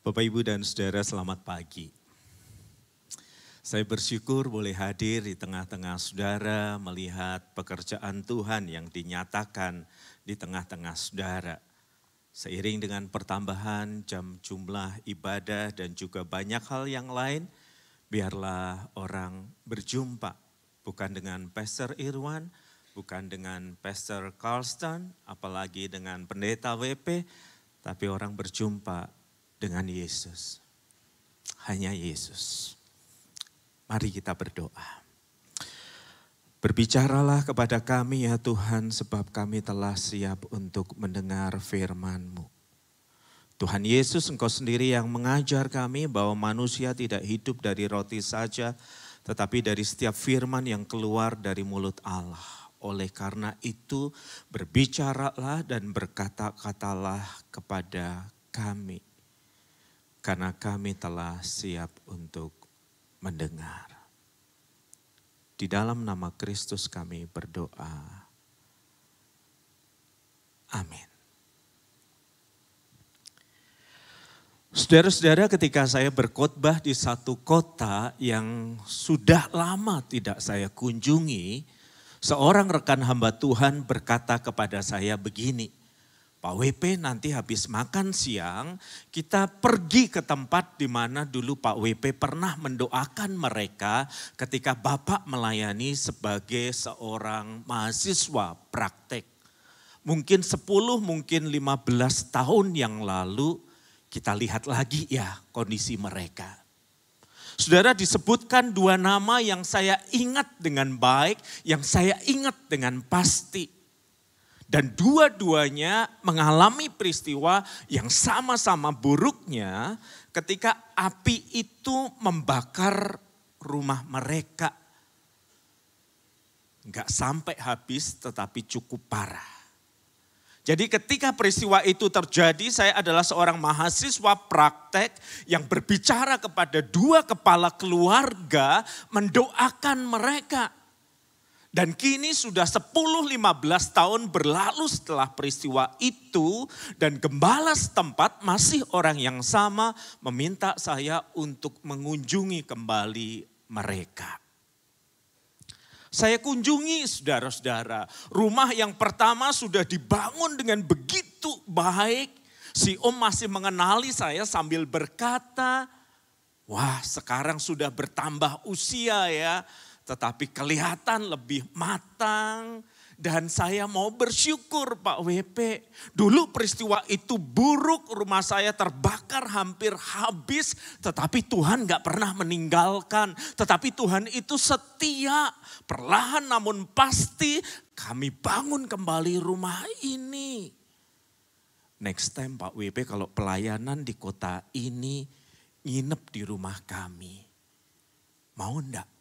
Bapak, Ibu, dan Saudara, selamat pagi. Saya bersyukur boleh hadir di tengah-tengah saudara, melihat pekerjaan Tuhan yang dinyatakan di tengah-tengah saudara. Seiring dengan pertambahan jumlah ibadah dan juga banyak hal yang lain, biarlah orang berjumpa. Bukan dengan Pastor Irwan, bukan dengan Pastor Carlston, apalagi dengan Pendeta WP, tapi orang berjumpa dengan Yesus. Hanya Yesus. Mari kita berdoa. Berbicaralah kepada kami ya Tuhan, sebab kami telah siap untuk mendengar firman-Mu. Tuhan Yesus, Engkau sendiri yang mengajar kami bahwa manusia tidak hidup dari roti saja, tetapi dari setiap firman yang keluar dari mulut Allah. Oleh karena itu, berbicaralah dan berkata-katalah kepada kami. Karena kami telah siap untuk mendengar. Di dalam nama Kristus kami berdoa. Amin. Saudara-saudara, ketika saya berkhotbah di satu kota yang sudah lama tidak saya kunjungi, seorang rekan hamba Tuhan berkata kepada saya begini, Pak WP, nanti habis makan siang kita pergi ke tempat di mana dulu Pak WP pernah mendoakan mereka ketika Bapak melayani sebagai seorang mahasiswa praktek. Mungkin 10, mungkin 15 tahun yang lalu kita lihat lagi ya kondisi mereka. Saudara, disebutkan dua nama yang saya ingat dengan baik, yang saya ingat dengan pasti. Dan dua-duanya mengalami peristiwa yang sama-sama buruknya ketika api itu membakar rumah mereka. Enggak sampai habis tetapi cukup parah. Jadi ketika peristiwa itu terjadi, saya adalah seorang mahasiswa praktek yang berbicara kepada dua kepala keluarga mendoakan mereka. Dan kini sudah 10-15 tahun berlalu setelah peristiwa itu dan gembala setempat masih orang yang sama meminta saya untuk mengunjungi kembali mereka. Saya kunjungi saudara-saudara, rumah yang pertama sudah dibangun dengan begitu baik. Si Om masih mengenali saya sambil berkata, wah sekarang sudah bertambah usia ya. Tetapi kelihatan lebih matang dan saya mau bersyukur Pak WP. Dulu peristiwa itu buruk, rumah saya terbakar hampir habis. Tetapi Tuhan gak pernah meninggalkan. Tetapi Tuhan itu setia. Perlahan namun pasti kami bangun kembali rumah ini. Next time Pak WP kalau pelayanan di kota ini nginep di rumah kami. Mau enggak?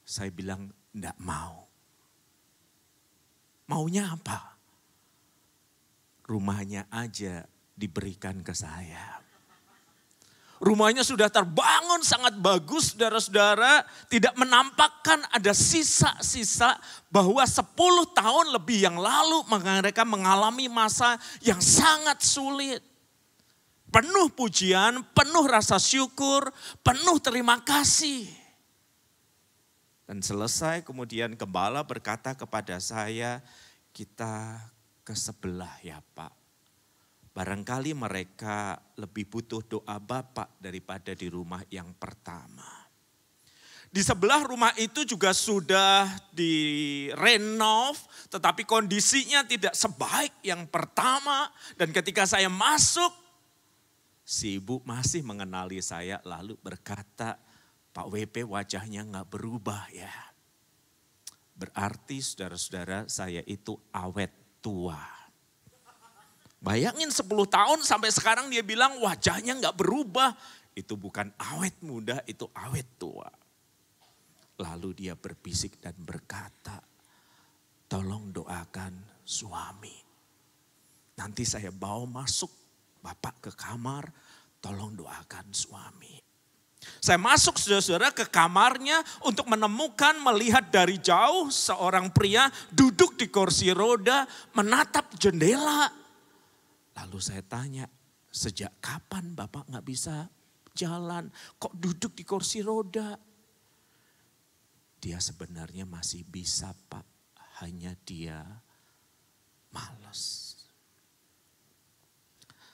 Saya bilang enggak mau. Maunya apa? Rumahnya aja diberikan ke saya. Rumahnya sudah terbangun sangat bagus saudara-saudara. Tidak menampakkan ada sisa-sisa bahwa 10 tahun lebih yang lalu mereka mengalami masa yang sangat sulit. Penuh pujian, penuh rasa syukur, penuh terima kasih. Dan selesai kemudian gembala berkata kepada saya, kita ke sebelah ya Pak. Barangkali mereka lebih butuh doa Bapak daripada di rumah yang pertama. Di sebelah rumah itu juga sudah direnov, tetapi kondisinya tidak sebaik yang pertama. Dan ketika saya masuk, si ibu masih mengenali saya lalu berkata, Pak WP wajahnya gak berubah ya. Berarti saudara-saudara saya itu awet tua. Bayangin 10 tahun sampai sekarang dia bilang wajahnya gak berubah. Itu bukan awet muda, itu awet tua. Lalu dia berbisik dan berkata, tolong doakan suami. Nanti saya bawa masuk Bapak ke kamar, tolong doakan suami. Saya masuk saudara-saudara ke kamarnya untuk menemukan melihat dari jauh seorang pria duduk di kursi roda menatap jendela. Lalu saya tanya, Sejak kapan Bapak nggak bisa jalan? Kok duduk di kursi roda? Dia sebenarnya masih bisa Pak, hanya dia malas.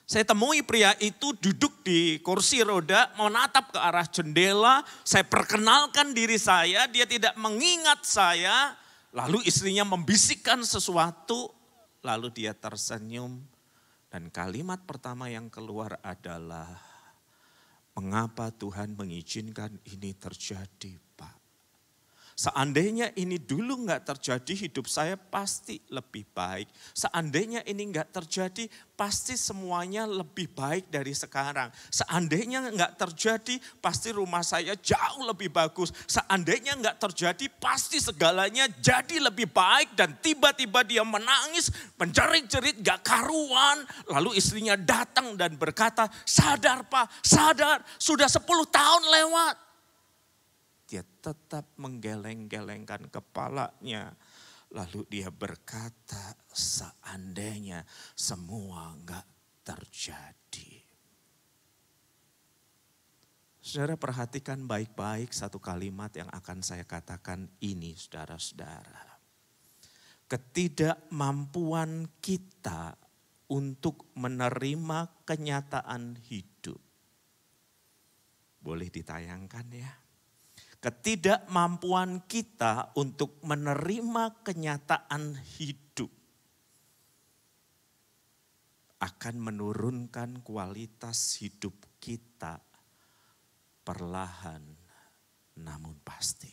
Saya temui pria itu duduk di kursi roda, menatap ke arah jendela. Saya perkenalkan diri saya, dia tidak mengingat saya. Lalu istrinya membisikkan sesuatu, lalu dia tersenyum. Dan kalimat pertama yang keluar adalah, mengapa Tuhan mengizinkan ini terjadi, Pak? Seandainya ini dulu nggak terjadi, hidup saya pasti lebih baik. Seandainya ini nggak terjadi, pasti semuanya lebih baik dari sekarang. Seandainya nggak terjadi, pasti rumah saya jauh lebih bagus. Seandainya nggak terjadi, pasti segalanya jadi lebih baik. Dan tiba-tiba dia menangis, menjerit-jerit gak karuan. Lalu istrinya datang dan berkata, sadar Pak, sadar, sudah 10 tahun lewat. Dia tetap menggeleng-gelengkan kepalanya. Lalu dia berkata, seandainya semua enggak terjadi. Saudara perhatikan baik-baik satu kalimat yang akan saya katakan ini, saudara-saudara. Ketidakmampuan kita untuk menerima kenyataan hidup. Boleh ditayangkan ya? Ketidakmampuan kita untuk menerima kenyataan hidup akan menurunkan kualitas hidup kita perlahan namun pasti.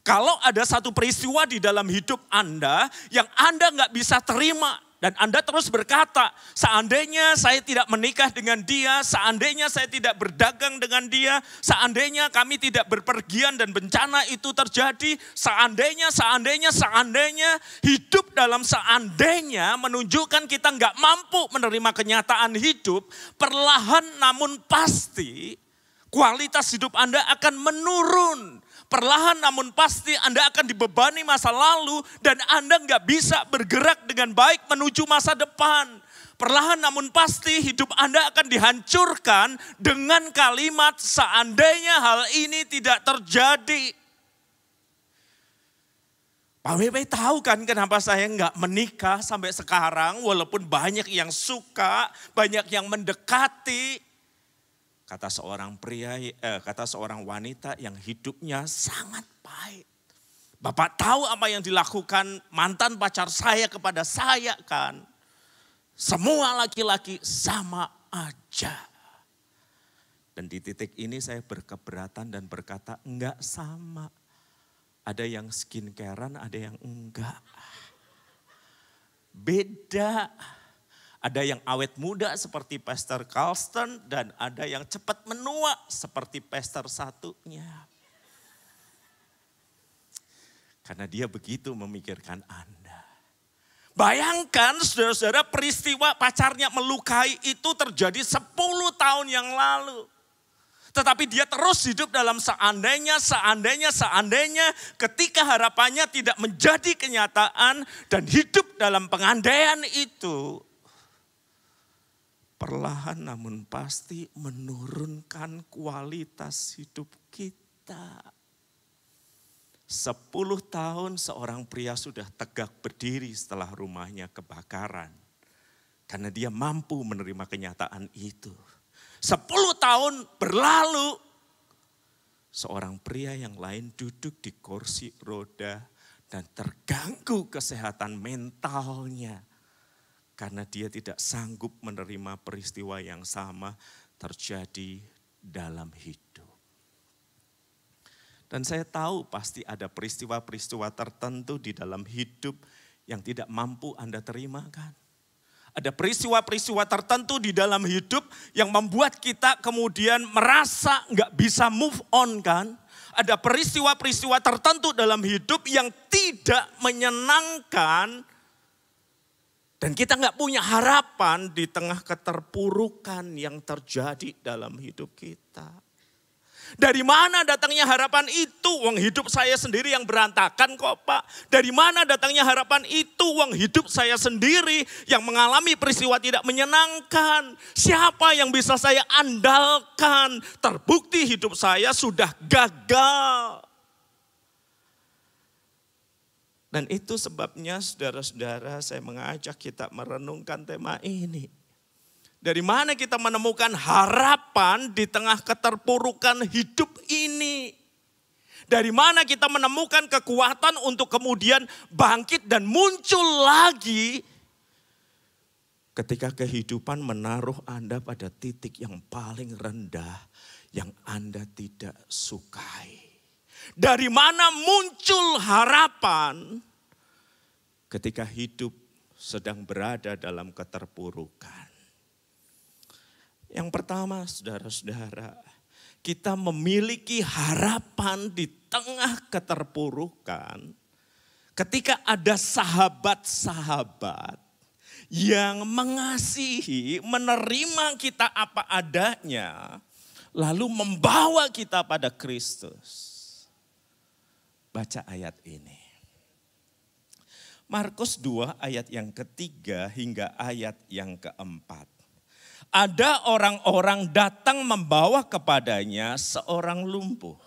Kalau ada satu peristiwa di dalam hidup Anda yang Anda nggak bisa terima, dan Anda terus berkata, seandainya saya tidak menikah dengan dia, seandainya saya tidak berdagang dengan dia, seandainya kami tidak berpergian dan bencana itu terjadi, seandainya, hidup dalam seandainya menunjukkan kita nggak mampu menerima kenyataan hidup, perlahan namun pasti kualitas hidup Anda akan menurun. Perlahan namun pasti Anda akan dibebani masa lalu dan Anda nggak bisa bergerak dengan baik menuju masa depan. Perlahan namun pasti hidup Anda akan dihancurkan dengan kalimat seandainya hal ini tidak terjadi. Pak WP tahu kan kenapa saya nggak menikah sampai sekarang walaupun banyak yang suka, banyak yang mendekati. Kata seorang wanita yang hidupnya sangat pahit. Bapak tahu apa yang dilakukan mantan pacar saya kepada saya kan? Semua laki-laki sama aja. Dan di titik ini saya berkeberatan dan berkata enggak sama. Ada yang skincarean, ada yang enggak. Beda. Ada yang awet muda seperti Pastor Carlston dan ada yang cepat menua seperti Pastor satunya. Karena dia begitu memikirkan Anda. Bayangkan saudara-saudara peristiwa pacarnya melukai itu terjadi 10 tahun yang lalu. Tetapi dia terus hidup dalam seandainya ketika harapannya tidak menjadi kenyataan dan hidup dalam pengandaian itu. Perlahan namun pasti menurunkan kualitas hidup kita. 10 tahun seorang pria sudah tegak berdiri setelah rumahnya kebakaran. Karena dia mampu menerima kenyataan itu. 10 tahun berlalu, seorang pria yang lain duduk di kursi roda dan terganggu kesehatan mentalnya. Karena dia tidak sanggup menerima peristiwa yang sama terjadi dalam hidup. Dan saya tahu pasti ada peristiwa-peristiwa tertentu di dalam hidup yang tidak mampu Anda terima kan. Ada peristiwa-peristiwa tertentu di dalam hidup yang membuat kita kemudian merasa nggak bisa move on kan. Ada peristiwa-peristiwa tertentu dalam hidup yang tidak menyenangkan. Dan kita nggak punya harapan di tengah keterpurukan yang terjadi dalam hidup kita. Dari mana datangnya harapan itu? Wong hidup saya sendiri yang berantakan kok Pak. Dari mana datangnya harapan itu? Wong hidup saya sendiri yang mengalami peristiwa tidak menyenangkan. Siapa yang bisa saya andalkan? Terbukti hidup saya sudah gagal. Dan itu sebabnya saudara-saudara saya mengajak kita merenungkan tema ini. Dari mana kita menemukan harapan di tengah keterpurukan hidup ini? Dari mana kita menemukan kekuatan untuk kemudian bangkit dan muncul lagi ketika kehidupan menaruh Anda pada titik yang paling rendah yang Anda tidak sukai? Dari mana muncul harapan ketika hidup sedang berada dalam keterpurukan? Yang pertama saudara-saudara, kita memiliki harapan di tengah keterpurukan ketika ada sahabat-sahabat yang mengasihi, menerima kita apa adanya, lalu membawa kita pada Kristus. Baca ayat ini. Markus 2 ayat yang ketiga hingga ayat yang keempat. Ada orang-orang datang membawa kepadanya seorang lumpuh.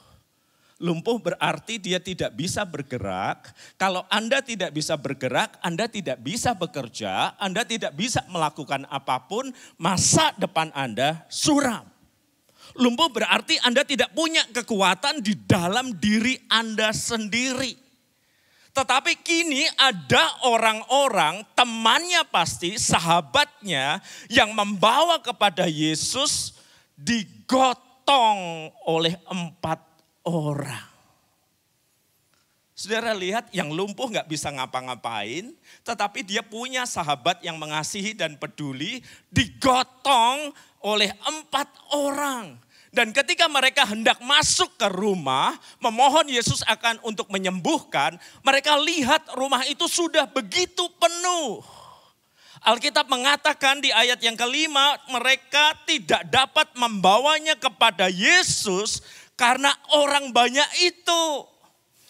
Lumpuh berarti dia tidak bisa bergerak. Kalau Anda tidak bisa bergerak, Anda tidak bisa bekerja, Anda tidak bisa melakukan apapun, masa depan Anda suram. Lumpuh berarti Anda tidak punya kekuatan di dalam diri Anda sendiri. Tetapi kini ada orang-orang, temannya pasti, sahabatnya yang membawa kepada Yesus digotong oleh 4 orang. Saudara lihat yang lumpuh gak bisa ngapa-ngapain, tetapi dia punya sahabat yang mengasihi dan peduli, digotong oleh 4 orang. Dan ketika mereka hendak masuk ke rumah, memohon Yesus akan untuk menyembuhkan, mereka lihat rumah itu sudah begitu penuh. Alkitab mengatakan di ayat yang kelima, mereka tidak dapat membawanya kepada Yesus karena orang banyak itu.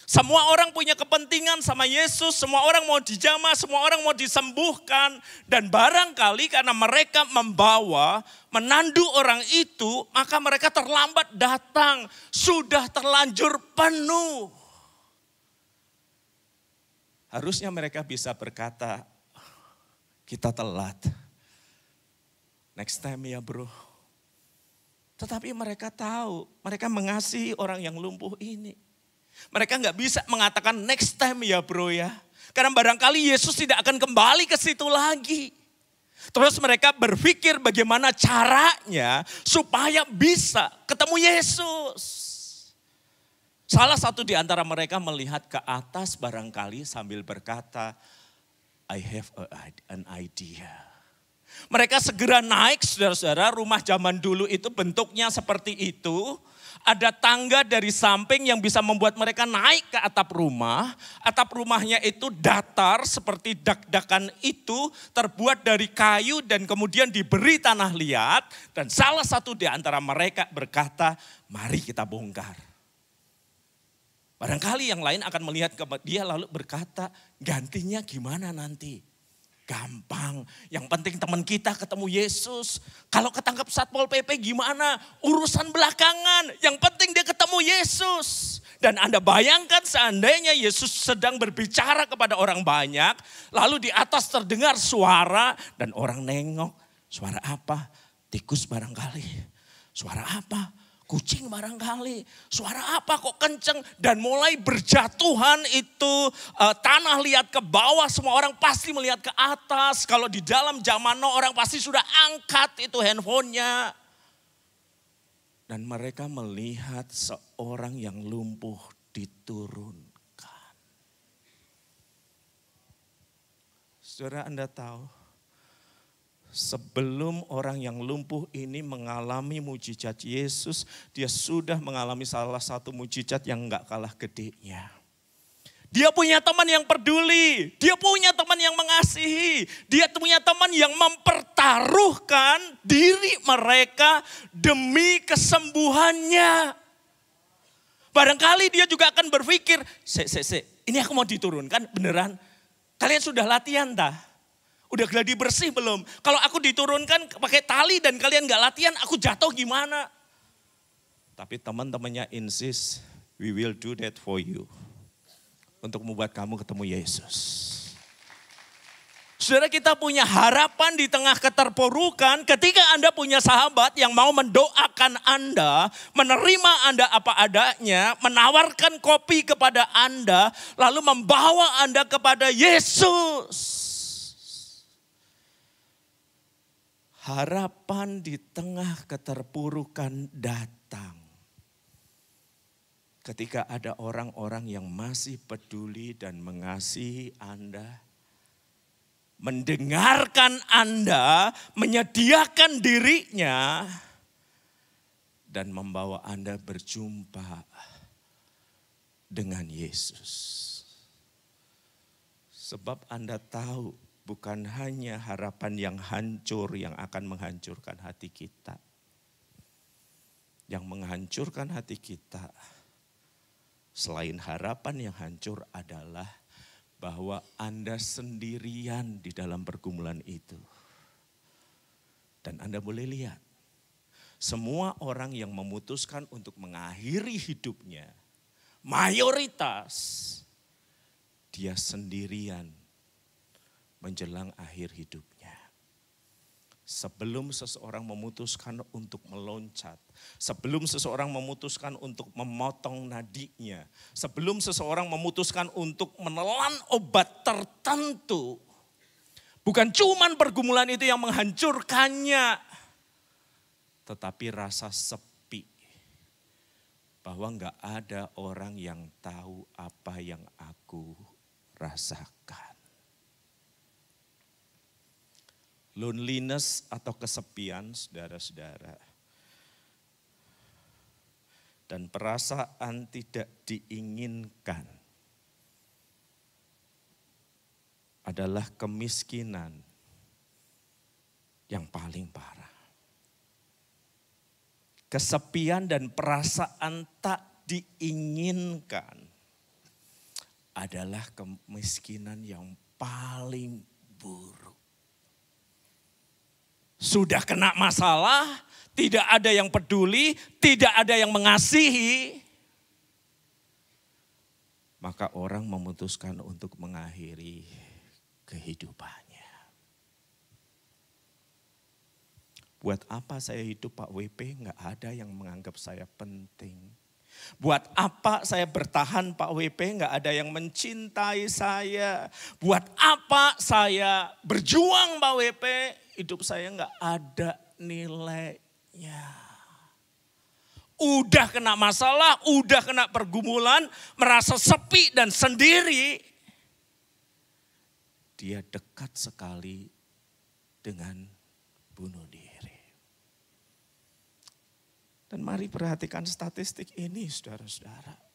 Semua orang punya kepentingan sama Yesus, semua orang mau dijamah, semua orang mau disembuhkan. Dan barangkali karena mereka membawa, menandu orang itu, maka mereka terlambat datang. Sudah terlanjur penuh. Harusnya mereka bisa berkata, kita telat. Next time ya bro. Tetapi mereka tahu, mereka mengasihi orang yang lumpuh ini. Mereka nggak bisa mengatakan next time ya bro ya. Karena barangkali Yesus tidak akan kembali ke situ lagi. Terus mereka berpikir bagaimana caranya supaya bisa ketemu Yesus. Salah satu di antara mereka melihat ke atas barangkali sambil berkata, I have an idea. Mereka segera naik saudara-saudara, rumah zaman dulu itu bentuknya seperti itu. Ada tangga dari samping yang bisa membuat mereka naik ke atap rumah. Atap rumahnya itu datar seperti dak-dakan itu, terbuat dari kayu dan kemudian diberi tanah liat. Dan salah satu di antara mereka berkata, mari kita bongkar. Barangkali yang lain akan melihat ke dia lalu berkata, gantinya gimana nanti? Gampang, yang penting teman kita ketemu Yesus. Kalau ketangkap Satpol PP gimana? Urusan belakangan, yang penting dia ketemu Yesus. Dan Anda bayangkan seandainya Yesus sedang berbicara kepada orang banyak, lalu di atas terdengar suara dan orang nengok. Suara apa? Tikus barangkali. Suara apa? Kucing barangkali, suara apa kok kenceng dan mulai berjatuhan itu tanah liat ke bawah, semua orang pasti melihat ke atas. Kalau di dalam zaman now orang pasti sudah angkat itu handphonenya. Dan mereka melihat seorang yang lumpuh diturunkan. Saudara Anda tahu, sebelum orang yang lumpuh ini mengalami mujizat Yesus, dia sudah mengalami salah satu mujizat yang gak kalah gedenya. Dia punya teman yang peduli, dia punya teman yang mengasihi, dia punya teman yang mempertaruhkan diri mereka demi kesembuhannya. Barangkali dia juga akan berpikir, ini aku mau diturunkan beneran. Kalian sudah latihan tah? Udah gladi bersih belum? Kalau aku diturunkan pakai tali dan kalian gak latihan, aku jatuh gimana? Tapi teman-temannya insist, we will do that for you. Untuk membuat kamu ketemu Yesus. Saudara, kita punya harapan di tengah keterpurukan ketika Anda punya sahabat yang mau mendoakan Anda, menerima Anda apa adanya, menawarkan kopi kepada Anda, lalu membawa Anda kepada Yesus. Harapan di tengah keterpurukan datang. Ketika ada orang-orang yang masih peduli dan mengasihi Anda, mendengarkan Anda, menyediakan dirinya, dan membawa Anda berjumpa dengan Yesus. Sebab Anda tahu, bukan hanya harapan yang hancur yang akan menghancurkan hati kita. Yang menghancurkan hati kita, selain harapan yang hancur adalah bahwa Anda sendirian di dalam pergumulan itu. Dan Anda boleh lihat, semua orang yang memutuskan untuk mengakhiri hidupnya, mayoritas dia sendirian menjelang akhir hidupnya. Sebelum seseorang memutuskan untuk meloncat, sebelum seseorang memutuskan untuk memotong nadinya, sebelum seseorang memutuskan untuk menelan obat tertentu, bukan cuman pergumulan itu yang menghancurkannya, tetapi rasa sepi. Bahwa enggak ada orang yang tahu apa yang aku rasakan. Loneliness atau kesepian, saudara-saudara. Dan perasaan tidak diinginkan adalah kemiskinan yang paling parah. Kesepian dan perasaan tak diinginkan adalah kemiskinan yang paling buruk. Sudah kena masalah, tidak ada yang peduli, tidak ada yang mengasihi. Maka orang memutuskan untuk mengakhiri kehidupannya. Buat apa saya hidup Pak WP? Enggak ada yang menganggap saya penting. Buat apa saya bertahan Pak WP? Enggak ada yang mencintai saya. Buat apa saya berjuang Pak WP? Hidup saya enggak ada nilainya. Udah kena masalah, udah kena pergumulan, merasa sepi dan sendiri. Dia dekat sekali dengan bunuh diri. Dan mari perhatikan statistik ini saudara-saudara.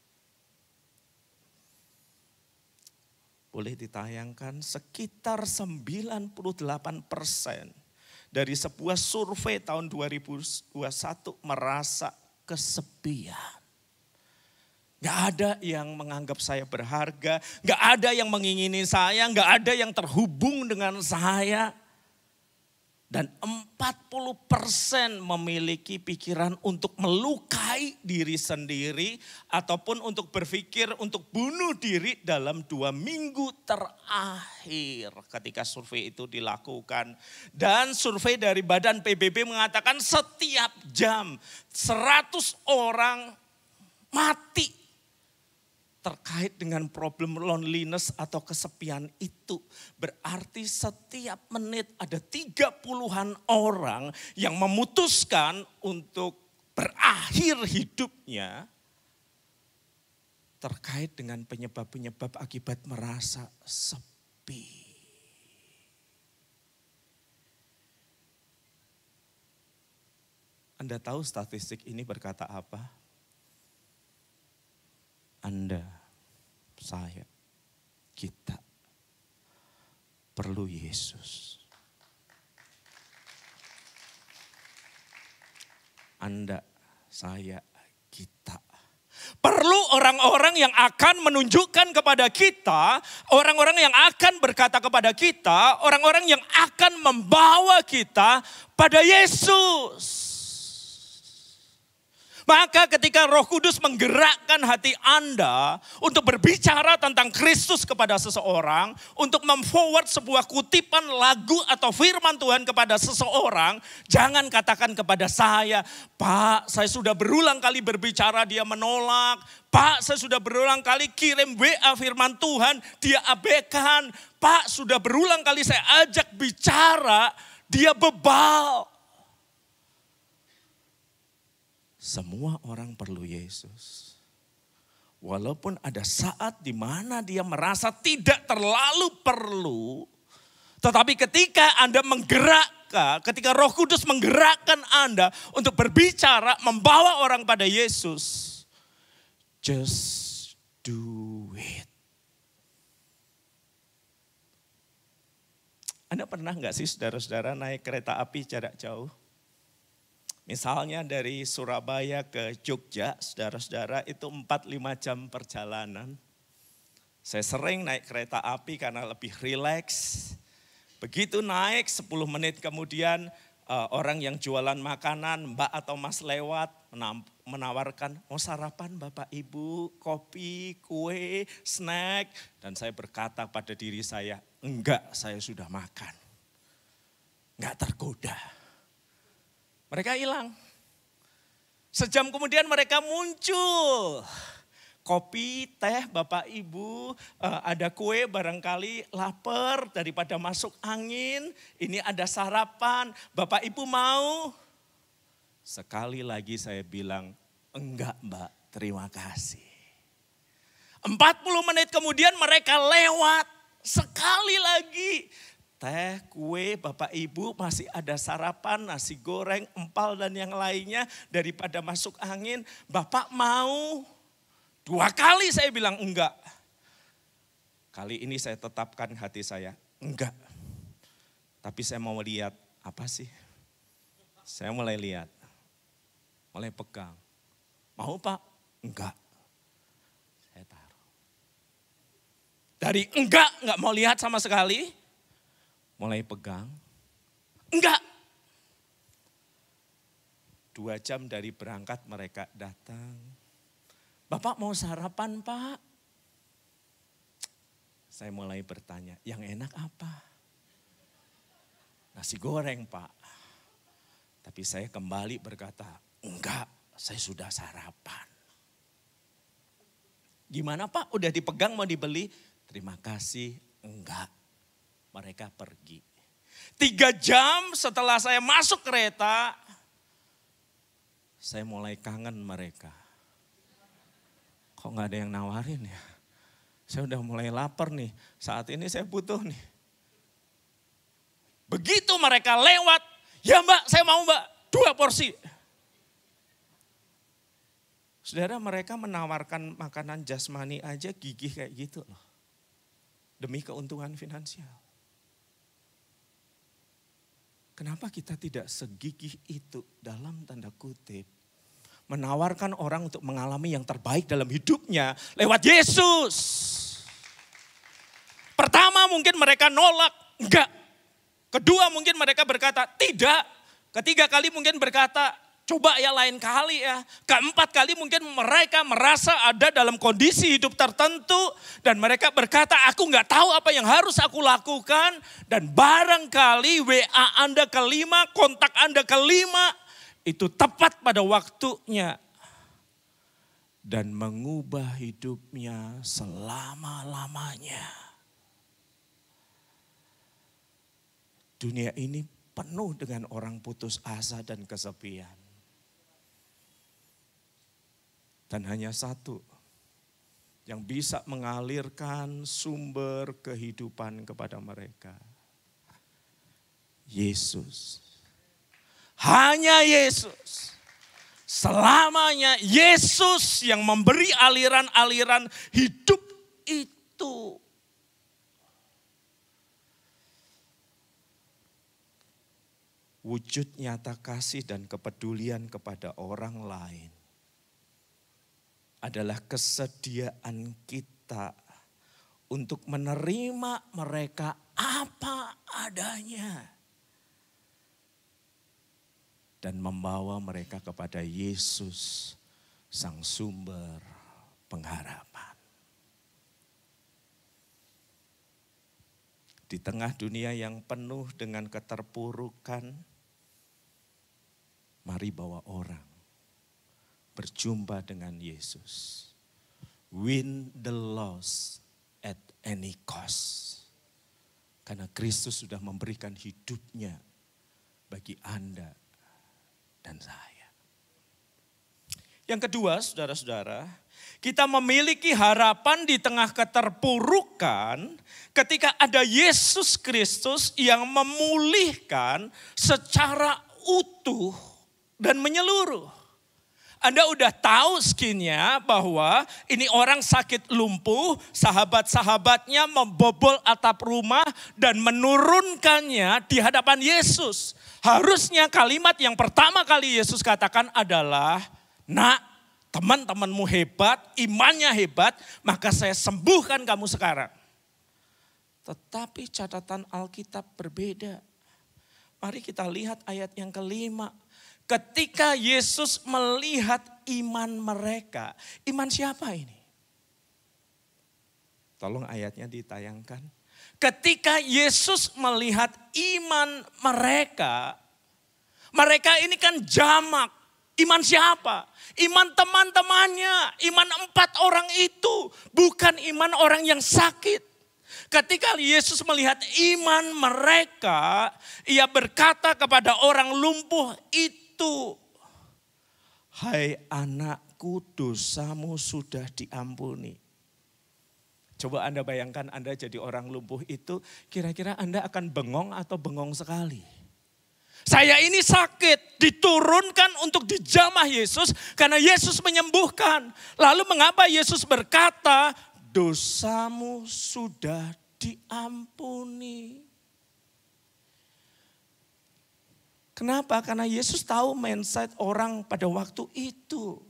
Boleh ditayangkan sekitar 98% dari sebuah survei tahun 2021 merasa kesepian. Gak ada yang menganggap saya berharga, gak ada yang mengingini saya, gak ada yang terhubung dengan saya. Dan 40% memiliki pikiran untuk melukai diri sendiri ataupun untuk berpikir untuk bunuh diri dalam 2 minggu terakhir ketika survei itu dilakukan. Dan survei dari Badan PBB mengatakan setiap jam 100 orang mati terkait dengan problem loneliness atau kesepian itu. Berarti setiap menit ada 30-an orang yang memutuskan untuk berakhir hidupnya terkait dengan penyebab-penyebab akibat merasa sepi. Anda tahu statistik ini berkata apa? Anda, saya, kita perlu Yesus. Anda, saya, kita perlu orang-orang yang akan menunjukkan kepada kita, orang-orang yang akan berkata kepada kita, orang-orang yang akan membawa kita pada Yesus. Maka ketika Roh Kudus menggerakkan hati Anda untuk berbicara tentang Kristus kepada seseorang, untuk memforward sebuah kutipan lagu atau firman Tuhan kepada seseorang, jangan katakan kepada saya, Pak, saya sudah berulang kali berbicara, dia menolak. Pak, saya sudah berulang kali kirim WA firman Tuhan, dia abaikan. Pak, sudah berulang kali saya ajak bicara, dia bebal. Semua orang perlu Yesus. Walaupun ada saat di mana dia merasa tidak terlalu perlu. Tetapi ketika Anda menggerakkan, ketika Roh Kudus menggerakkan Anda untuk berbicara, membawa orang pada Yesus. Just do it. Anda pernah nggak sih saudara-saudara naik kereta api jarak jauh? Misalnya dari Surabaya ke Jogja, saudara-saudara itu 4-5 jam perjalanan. Saya sering naik kereta api karena lebih rileks. Begitu naik 10 menit kemudian orang yang jualan makanan, Mbak atau Mas lewat menawarkan, mau sarapan Bapak Ibu, kopi, kue, snack. Dan saya berkata pada diri saya, enggak, saya sudah makan. Enggak tergoda. Mereka hilang. Sejam kemudian mereka muncul. Kopi, teh, Bapak Ibu, ada kue barangkali lapar daripada masuk angin. Ini ada sarapan, Bapak Ibu mau? Sekali lagi saya bilang, enggak Mbak, terima kasih. 40 menit kemudian mereka lewat. Sekali lagi. Teh, kue, Bapak Ibu masih ada sarapan, nasi goreng, empal dan yang lainnya daripada masuk angin. Bapak mau? 2 kali saya bilang enggak. Kali ini saya tetapkan hati saya, enggak. Tapi saya mau lihat, apa sih? Saya mulai lihat, mulai pegang. Mau Pak? Enggak. Saya taruh. Dari enggak mau lihat sama sekali. Mulai pegang, enggak. 2 jam dari berangkat mereka datang. Bapak mau sarapan Pak? Saya mulai bertanya, yang enak apa? Nasi goreng Pak. Tapi saya kembali berkata, enggak, saya sudah sarapan. Gimana Pak, udah dipegang mau dibeli? Terima kasih, enggak. Mereka pergi. 3 jam setelah saya masuk kereta, saya mulai kangen mereka. Kok gak ada yang nawarin ya? Saya udah mulai lapar nih, saat ini saya butuh nih. Begitu mereka lewat, ya Mbak saya mau Mbak, 2 porsi. Saudara, mereka menawarkan makanan jasmani aja gigih kayak gitu loh. Demi keuntungan finansial. Kenapa kita tidak segigih itu dalam tanda kutip. Menawarkan orang untuk mengalami yang terbaik dalam hidupnya lewat Yesus. Pertama mungkin mereka nolak, enggak. Kedua mungkin mereka berkata tidak. Ketiga kali mungkin berkata coba ya lain kali ya. Keempat kali mungkin mereka merasa ada dalam kondisi hidup tertentu. Dan mereka berkata aku gak tahu apa yang harus aku lakukan. Dan barangkali WA Anda kelima, kontak Anda kelima. Itu tepat pada waktunya. Dan mengubah hidupnya selama-lamanya. Dunia ini penuh dengan orang putus asa dan kesepian. Dan hanya satu yang bisa mengalirkan sumber kehidupan kepada mereka. Yesus. Hanya Yesus. Selamanya Yesus yang memberi aliran-aliran hidup itu. Wujud nyata kasih dan kepedulian kepada orang lain adalah kesediaan kita untuk menerima mereka apa adanya. Dan membawa mereka kepada Yesus, Sang Sumber pengharapan. Di tengah dunia yang penuh dengan keterpurukan, mari bawa orang berjumpa dengan Yesus. Win the lost at any cost. Karena Kristus sudah memberikan hidupnya bagi Anda dan saya. Yang kedua, saudara-saudara, kita memiliki harapan di tengah keterpurukan ketika ada Yesus Kristus yang memulihkan secara utuh dan menyeluruh. Anda udah tahu skinnya bahwa ini orang sakit lumpuh, sahabat-sahabatnya membobol atap rumah dan menurunkannya di hadapan Yesus. Harusnya kalimat yang pertama kali Yesus katakan adalah, "Nak, teman-temanmu hebat, imannya hebat, maka saya sembuhkan kamu sekarang." Tetapi catatan Alkitab berbeda. Mari kita lihat ayat yang kelima. Ketika Yesus melihat iman mereka, iman siapa ini? Tolong ayatnya ditayangkan. Ketika Yesus melihat iman mereka, mereka ini kan jamak. Iman siapa? Iman teman-temannya, iman 4 orang itu, bukan iman orang yang sakit. Ketika Yesus melihat iman mereka, ia berkata kepada orang lumpuh itu, "Hai anakku, dosamu sudah diampuni." Coba Anda bayangkan Anda jadi orang lumpuh itu, kira-kira Anda akan bengong atau bengong sekali? Saya ini sakit, diturunkan untuk dijamah Yesus karena Yesus menyembuhkan. Lalu mengapa Yesus berkata, "Dosamu sudah diampuni"? Kenapa? Karena Yesus tahu mindset orang pada waktu itu.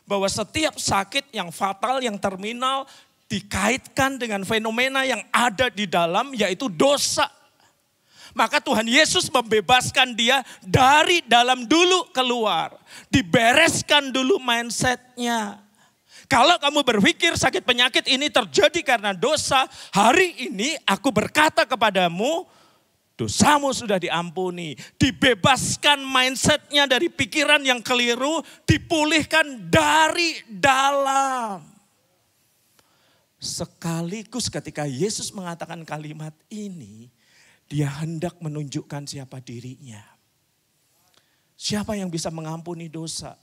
Bahwa setiap sakit yang fatal, yang terminal dikaitkan dengan fenomena yang ada di dalam, yaitu dosa. Maka Tuhan Yesus membebaskan dia dari dalam dulu keluar. Dibereskan dulu mindsetnya. Kalau kamu berpikir sakit penyakit ini terjadi karena dosa, hari ini aku berkata kepadamu, dosamu sudah diampuni. Dibebaskan mindsetnya dari pikiran yang keliru, dipulihkan dari dalam. Sekaligus ketika Yesus mengatakan kalimat ini, dia hendak menunjukkan siapa dirinya. Siapa yang bisa mengampuni dosa?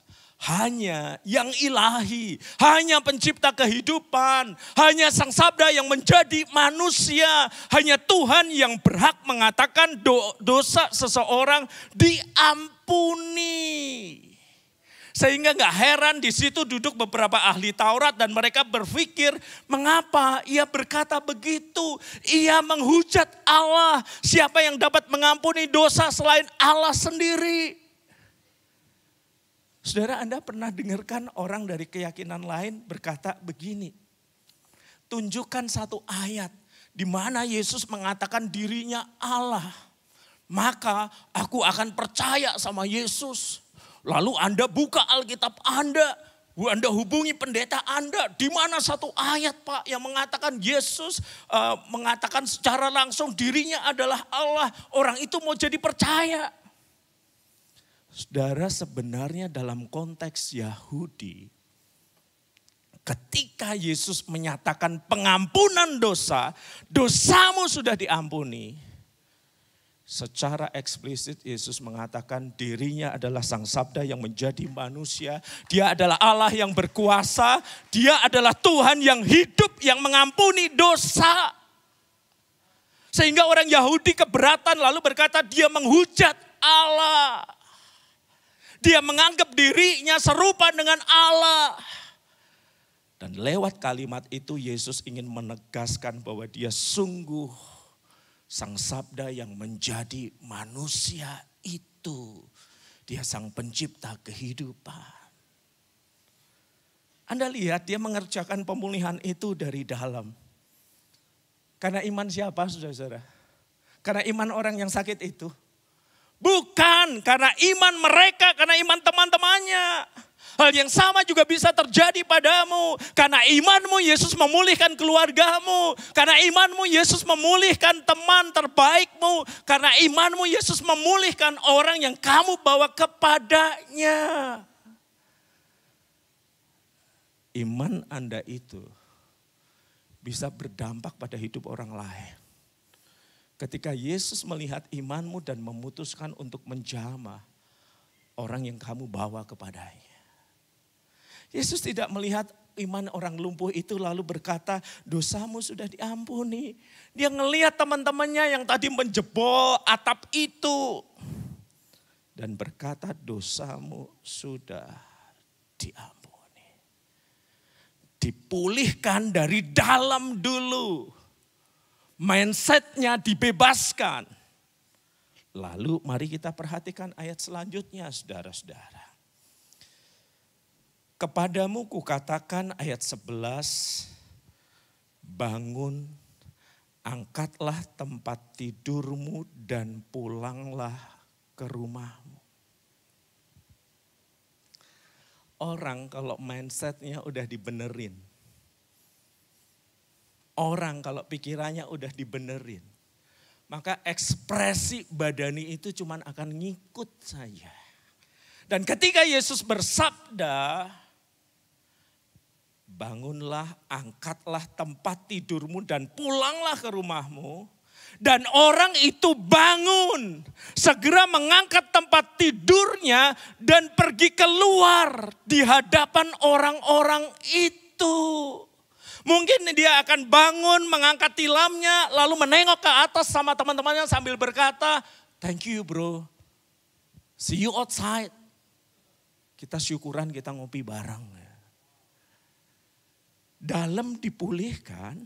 Hanya yang ilahi, hanya pencipta kehidupan, hanya Sang Sabda yang menjadi manusia, hanya Tuhan yang berhak mengatakan dosa seseorang diampuni. Sehingga gak heran di situ duduk beberapa ahli Taurat dan mereka berpikir, mengapa ia berkata begitu? Ia menghujat Allah. Siapa yang dapat mengampuni dosa selain Allah sendiri? Saudara, Anda pernah dengarkan orang dari keyakinan lain berkata begini, tunjukkan satu ayat di mana Yesus mengatakan dirinya Allah, maka aku akan percaya sama Yesus. Lalu Anda buka Alkitab Anda hubungi pendeta Anda, di mana satu ayat Pak yang mengatakan Yesus mengatakan secara langsung dirinya adalah Allah, orang itu mau jadi percaya. Saudara, sebenarnya dalam konteks Yahudi, ketika Yesus menyatakan pengampunan dosa, dosamu sudah diampuni. Secara eksplisit Yesus mengatakan dirinya adalah Sang Sabda yang menjadi manusia. Dia adalah Allah yang berkuasa. Dia adalah Tuhan yang hidup, yang mengampuni dosa. Sehingga orang Yahudi keberatan lalu berkata dia menghujat Allah. Dia menganggap dirinya serupa dengan Allah. Dan lewat kalimat itu Yesus ingin menegaskan bahwa dia sungguh Sang Sabda yang menjadi manusia itu. Dia Sang Pencipta kehidupan. Anda lihat dia mengerjakan pemulihan itu dari dalam. Karena iman siapa saudara-saudara? Karena iman orang yang sakit itu. Bukan karena iman mereka, karena iman teman-temannya. Hal yang sama juga bisa terjadi padamu. Karena imanmu Yesus memulihkan keluargamu. Karena imanmu Yesus memulihkan teman terbaikmu. Karena imanmu Yesus memulihkan orang yang kamu bawa kepadanya. Iman Anda itu bisa berdampak pada hidup orang lain. Ketika Yesus melihat imanmu dan memutuskan untuk menjamah orang yang kamu bawa kepadanya. Yesus tidak melihat iman orang lumpuh itu lalu berkata dosamu sudah diampuni. Dia ngelihat teman-temannya yang tadi menjebol atap itu. Dan berkata dosamu sudah diampuni. Dipulihkan dari dalam dulu. Mindsetnya dibebaskan. Lalu mari kita perhatikan ayat selanjutnya saudara-saudara. Kepadamu kukatakan ayat 11. Bangun, angkatlah tempat tidurmu dan pulanglah ke rumahmu. Orang kalau mindsetnya udah dibenerin. Orang kalau pikirannya udah dibenerin, maka ekspresi badani itu cuman akan ngikut saja. Dan ketika Yesus bersabda, bangunlah, angkatlah tempat tidurmu dan pulanglah ke rumahmu. Dan orang itu bangun, segera mengangkat tempat tidurnya dan pergi keluar di hadapan orang-orang itu. Mungkin dia akan bangun, mengangkat tilamnya, lalu menengok ke atas sama teman-temannya sambil berkata, thank you bro, see you outside. Kita syukuran kita ngopi bareng. Dalam dipulihkan,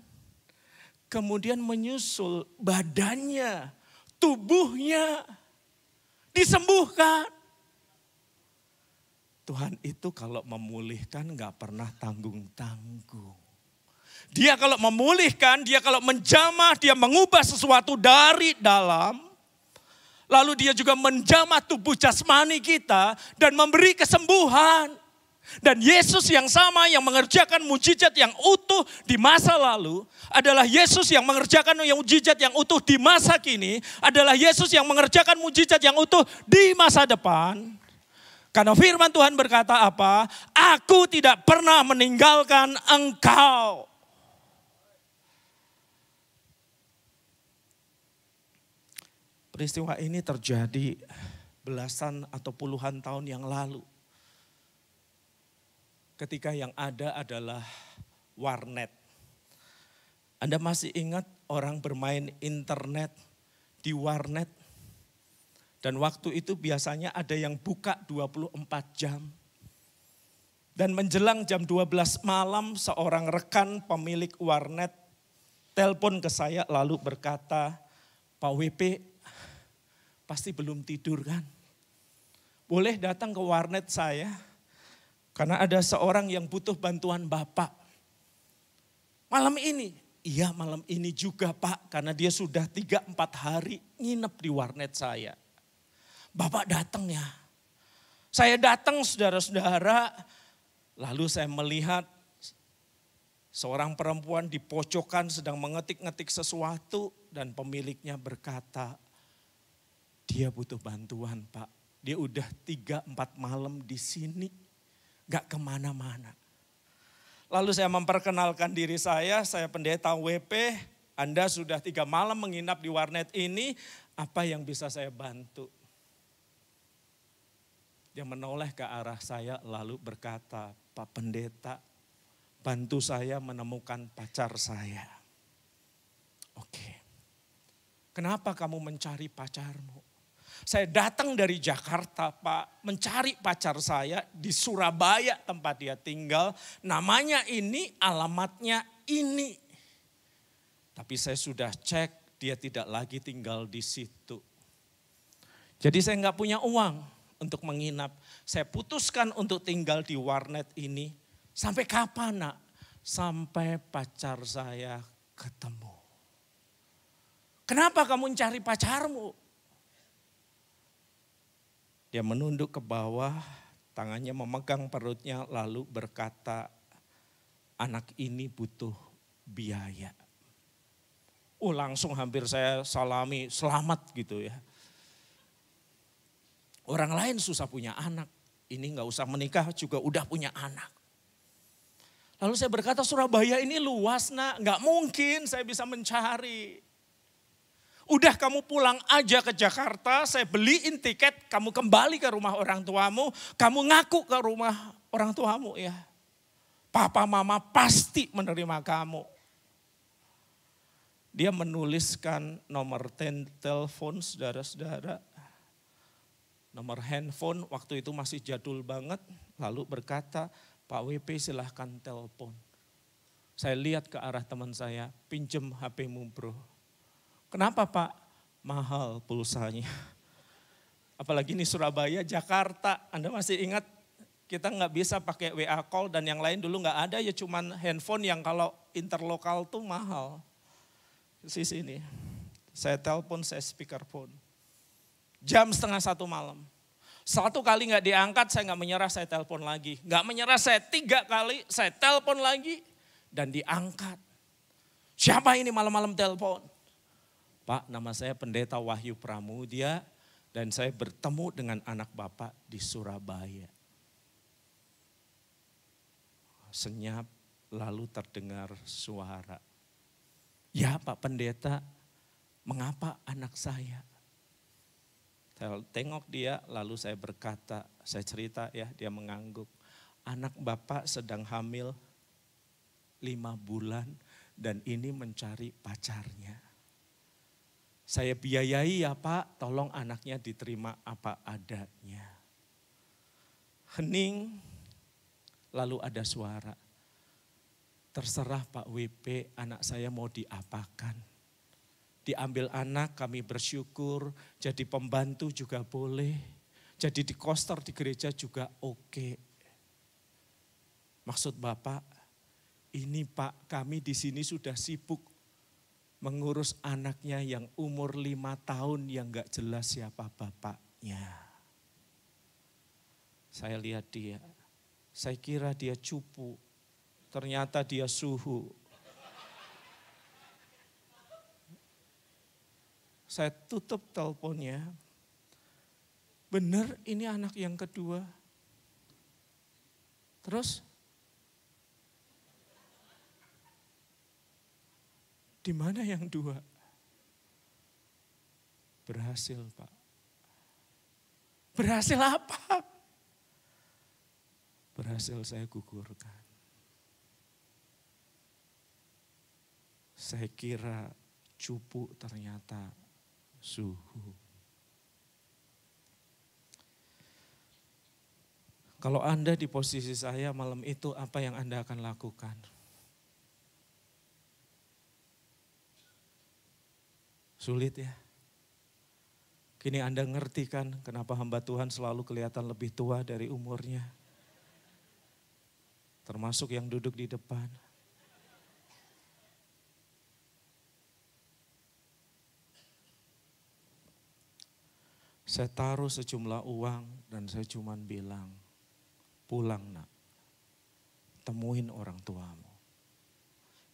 kemudian menyusul badannya, tubuhnya disembuhkan. Tuhan itu kalau memulihkan gak pernah tanggung-tanggung. Dia kalau memulihkan, dia kalau menjamah, dia mengubah sesuatu dari dalam. Lalu dia juga menjamah tubuh jasmani kita dan memberi kesembuhan. Dan Yesus yang sama yang mengerjakan mujizat yang utuh di masa lalu adalah Yesus yang mengerjakan mujizat yang utuh di masa kini. Adalah Yesus yang mengerjakan mujizat yang utuh di masa depan. Karena firman Tuhan berkata apa? Aku tidak pernah meninggalkan engkau. Peristiwa ini terjadi belasan atau puluhan tahun yang lalu. Ketika yang ada adalah warnet. Anda masih ingat orang bermain internet di warnet? Dan waktu itu biasanya ada yang buka 24 jam. Dan menjelang jam 12 malam seorang rekan pemilik warnet telepon ke saya lalu berkata, Pak WP, pasti belum tidur kan? Boleh datang ke warnet saya? Karena ada seorang yang butuh bantuan Bapak. Malam ini? Iya malam ini juga Pak. Karena dia sudah 3-4 hari nginep di warnet saya. Bapak datang ya. Saya datang saudara-saudara. Lalu saya melihat seorang perempuan di pojokan sedang mengetik-ngetik sesuatu. Dan pemiliknya berkata, dia butuh bantuan Pak. Dia udah 3-4 malam di sini. Gak kemana-mana. Lalu saya memperkenalkan diri saya pendeta WP. Anda sudah 3 malam menginap di warnet ini. Apa yang bisa saya bantu? Dia menoleh ke arah saya lalu berkata, Pak Pendeta, bantu saya menemukan pacar saya. Oke. Kenapa kamu mencari pacarmu? Saya datang dari Jakarta Pak, mencari pacar saya di Surabaya tempat dia tinggal. Namanya ini, alamatnya ini. Tapi saya sudah cek, dia tidak lagi tinggal di situ. Jadi saya nggak punya uang untuk menginap. Saya putuskan untuk tinggal di warnet ini Sampai kapan nak? Sampai pacar saya ketemu. Kenapa kamu mencari pacarmu? Dia menunduk ke bawah, tangannya memegang perutnya lalu berkata, anak ini butuh biaya. Langsung hampir saya salami, selamat gitu ya. Orang lain susah punya anak, ini gak usah menikah juga udah punya anak. Lalu saya berkata, Surabaya ini luas nak, gak mungkin saya bisa mencari. Udah kamu pulang aja ke Jakarta, saya beliin tiket, kamu kembali ke rumah orang tuamu, kamu ngaku ke rumah orang tuamu ya. Papa mama pasti menerima kamu. Dia menuliskan nomor telepon saudara-saudara. Nomor handphone waktu itu masih jadul banget. Lalu berkata, Pak WP silahkan telepon. Saya lihat ke arah teman saya, pinjem HP-mu bro. Kenapa Pak? Mahal pulsanya. Apalagi ini Surabaya, Jakarta. Anda masih ingat kita nggak bisa pakai WA call dan yang lain dulu nggak ada ya cuman handphone yang kalau interlokal tuh mahal. Sini. Saya telepon, saya speakerphone. Jam 12:30 malam. 1 kali nggak diangkat, saya nggak menyerah, saya telepon lagi. Nggak menyerah, saya 3 kali, saya telepon lagi dan diangkat. Siapa ini malam-malam telepon? Pak, nama saya Pendeta Wahyu Pramudia dan saya bertemu dengan anak Bapak di Surabaya. Senyap, lalu terdengar suara. Ya Pak Pendeta, mengapa anak saya? Saya tengok dia, lalu saya berkata, saya cerita ya, dia mengangguk. Anak Bapak sedang hamil 5 bulan dan ini mencari pacarnya. Saya biayai ya Pak, tolong anaknya diterima apa adanya. Hening, lalu ada suara. Terserah Pak WP, anak saya mau diapakan. Diambil anak kami bersyukur, jadi pembantu juga boleh. Jadi di koster di gereja juga oke. Maksud Bapak, ini Pak kami di sini sudah sibuk mengurus anaknya yang umur 5 tahun yang gak jelas siapa bapaknya. Saya lihat dia, saya kira dia cupu, ternyata dia suhu. Saya tutup teleponnya, benar ini anak yang kedua. Terus, di mana yang 2? Berhasil Pak. Berhasil apa? Berhasil saya gugurkan. Saya kira cupu ternyata suhu. Kalau Anda di posisi saya malam itu apa yang Anda akan lakukan? Sulit ya. Kini Anda ngerti kan kenapa hamba Tuhan selalu kelihatan lebih tua dari umurnya. Termasuk yang duduk di depan. Saya taruh sejumlah uang dan saya cuma bilang, pulang nak, temuin orang tuamu.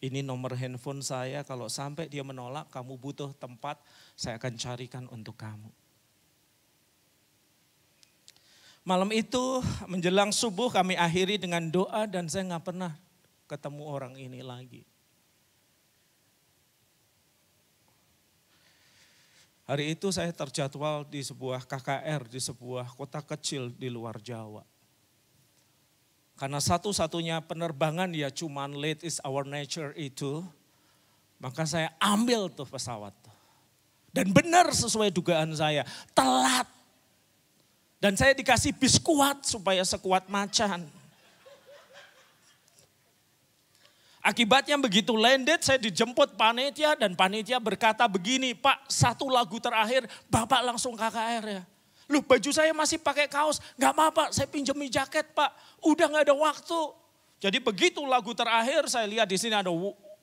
Ini nomor handphone saya, kalau sampai dia menolak, kamu butuh tempat, saya akan carikan untuk kamu. Malam itu menjelang subuh kami akhiri dengan doa dan saya gak pernah ketemu orang ini lagi. Hari itu saya terjadwal di sebuah KKR, di sebuah kota kecil di luar Jawa. Karena satu-satunya penerbangan ya cuman late is our nature itu, maka saya ambil tuh pesawat. Dan benar sesuai dugaan saya, telat. Dan saya dikasih bis kuat supaya sekuat macan. Akibatnya begitu landed saya dijemput panitia dan panitia berkata begini, Pak 1 lagu terakhir Bapak langsung KKR ya. Loh baju saya masih pakai kaos, gak apa-apa saya pinjemi jaket Pak, udah gak ada waktu. Jadi begitu lagu terakhir saya lihat di sini ada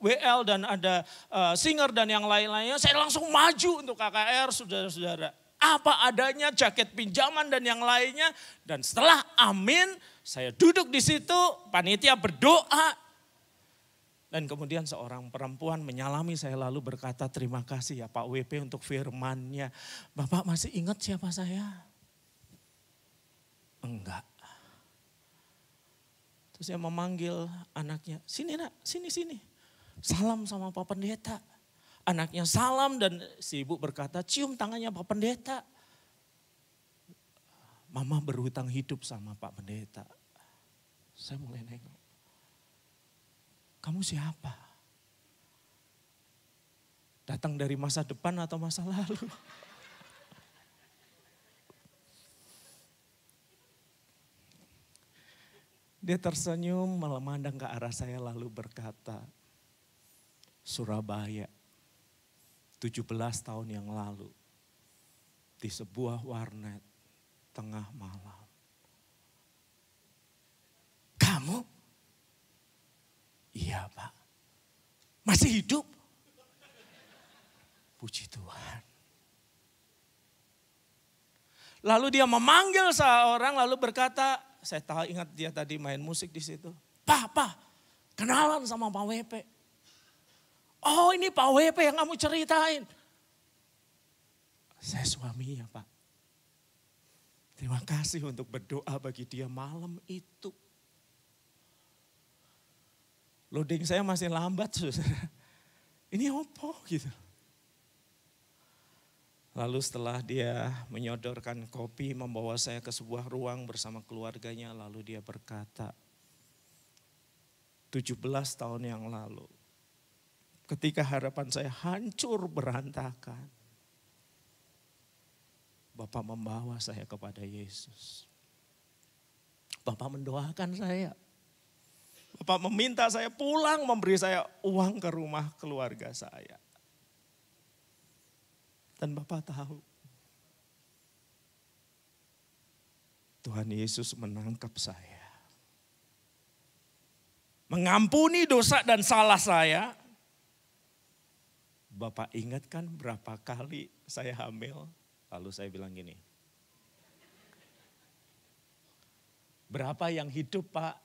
WL dan ada singer dan yang lain-lainnya. Saya langsung maju untuk KKR saudara-saudara. Apa adanya, jaket pinjaman dan yang lainnya. Dan setelah amin, saya duduk di situ, panitia berdoa. Dan kemudian seorang perempuan menyalami saya lalu berkata, terima kasih ya Pak WP untuk firman-Nya. Bapak masih ingat siapa saya? Enggak. Terus dia memanggil anaknya, sini nak, sini. Salam sama Pak Pendeta. Anaknya salam dan si ibu berkata, cium tangannya Pak Pendeta. Mama berhutang hidup sama Pak Pendeta. Saya mulai nengok. Kamu siapa? Datang dari masa depan atau masa lalu? Dia tersenyum memandang ke arah saya lalu berkata, Surabaya 17 tahun yang lalu di sebuah warnet tengah malam. Kamu? Iya Pak. Masih hidup? Puji Tuhan. Lalu dia memanggil seorang lalu berkata, saya tahu ingat dia tadi main musik di situ. Pak, kenalan sama Pak WP. Oh ini Pak WP yang kamu ceritain. Saya suaminya Pak. Terima kasih untuk berdoa bagi dia malam itu. Loading saya masih lambat saudara. Ini apa gitu. Lalu setelah dia menyodorkan kopi membawa saya ke sebuah ruang bersama keluarganya. Lalu dia berkata 17 tahun yang lalu. Ketika harapan saya hancur berantakan. Bapak membawa saya kepada Yesus. Bapak mendoakan saya. Bapak meminta saya pulang memberi saya uang ke rumah keluarga saya. Dan Bapak tahu. Tuhan Yesus menangkap saya. Mengampuni dosa dan salah saya. Bapak ingatkan berapa kali saya hamil. Lalu saya bilang gini. Berapa yang hidup Pak?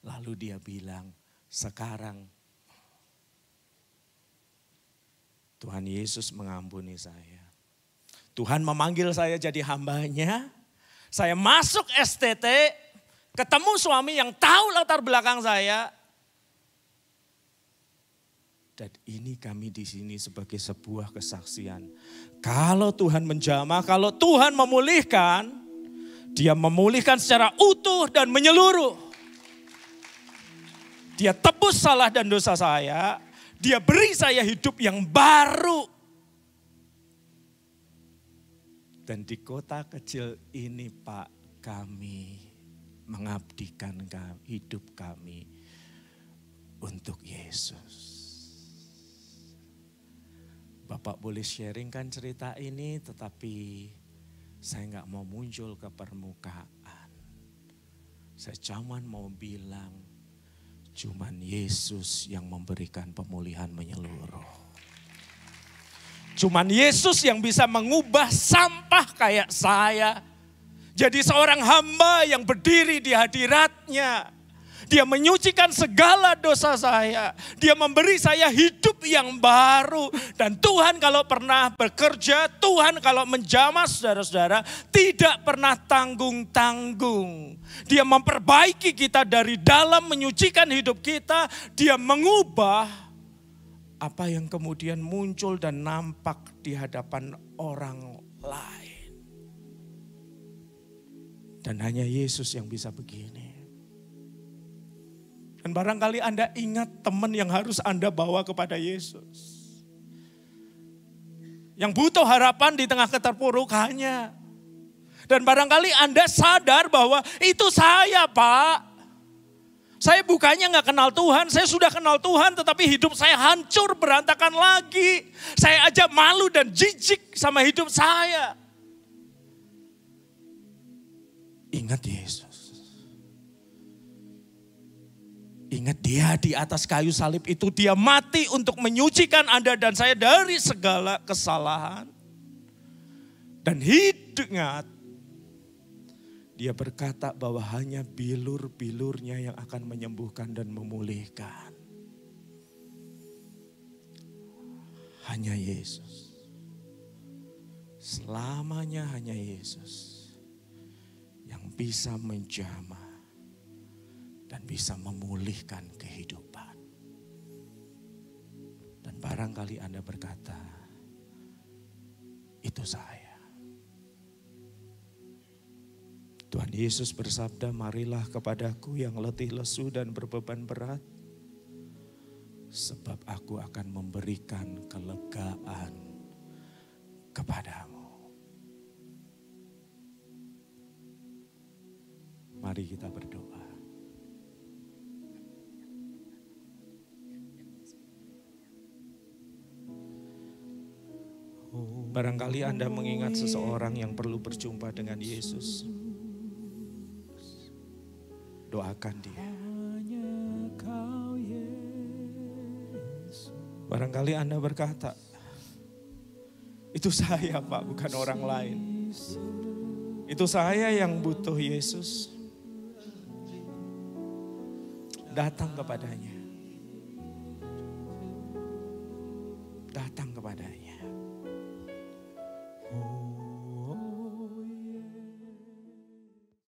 Lalu dia bilang, sekarang Tuhan Yesus mengampuni saya. Tuhan memanggil saya jadi hambanya. Saya masuk STT, ketemu suami yang tahu latar belakang saya. Dan ini kami di sini sebagai sebuah kesaksian. Kalau Tuhan menjamah, kalau Tuhan memulihkan, Dia memulihkan secara utuh dan menyeluruh. Dia tebus salah dan dosa saya. Dia beri saya hidup yang baru. Dan di kota kecil ini Pak, kami mengabdikan hidup kami untuk Yesus. Bapak boleh sharingkan cerita ini, tetapi saya nggak mau muncul ke permukaan. Saya cuman mau bilang, cuman Yesus yang memberikan pemulihan menyeluruh. Cuman Yesus yang bisa mengubah sampah kayak saya. Jadi seorang hamba yang berdiri di hadirat-Nya. Dia menyucikan segala dosa saya. Dia memberi saya hidup yang baru. Dan Tuhan kalau pernah bekerja, Tuhan kalau menjamah saudara-saudara, tidak pernah tanggung-tanggung. Dia memperbaiki kita dari dalam, menyucikan hidup kita. Dia mengubah apa yang kemudian muncul dan nampak di hadapan orang lain. Dan hanya Yesus yang bisa begini. Dan barangkali Anda ingat teman yang harus Anda bawa kepada Yesus. Yang butuh harapan di tengah keterpurukannya. Dan barangkali Anda sadar bahwa itu saya Pak. Saya bukannya gak kenal Tuhan, saya sudah kenal Tuhan tetapi hidup saya hancur berantakan lagi. Saya aja malu dan jijik sama hidup saya. Ingat Yesus. Ingat, dia di atas kayu salib itu dia mati untuk menyucikan Anda dan saya dari segala kesalahan. Dan ingat, dia berkata bahwa hanya bilur-bilurnya yang akan menyembuhkan dan memulihkan. Hanya Yesus. Selamanya hanya Yesus yang bisa menjamah dan bisa memulihkan kehidupan. Dan barangkali Anda berkata, itu saya. Tuhan Yesus bersabda, marilah kepadaku yang letih lesu dan berbeban berat, sebab aku akan memberikan kelegaan kepadamu. Mari kita berdoa. Barangkali Anda mengingat seseorang yang perlu berjumpa dengan Yesus. Doakan dia. Barangkali Anda berkata, itu saya Pak, bukan orang lain. Itu saya yang butuh Yesus. Datang kepadanya. Datang kepadanya.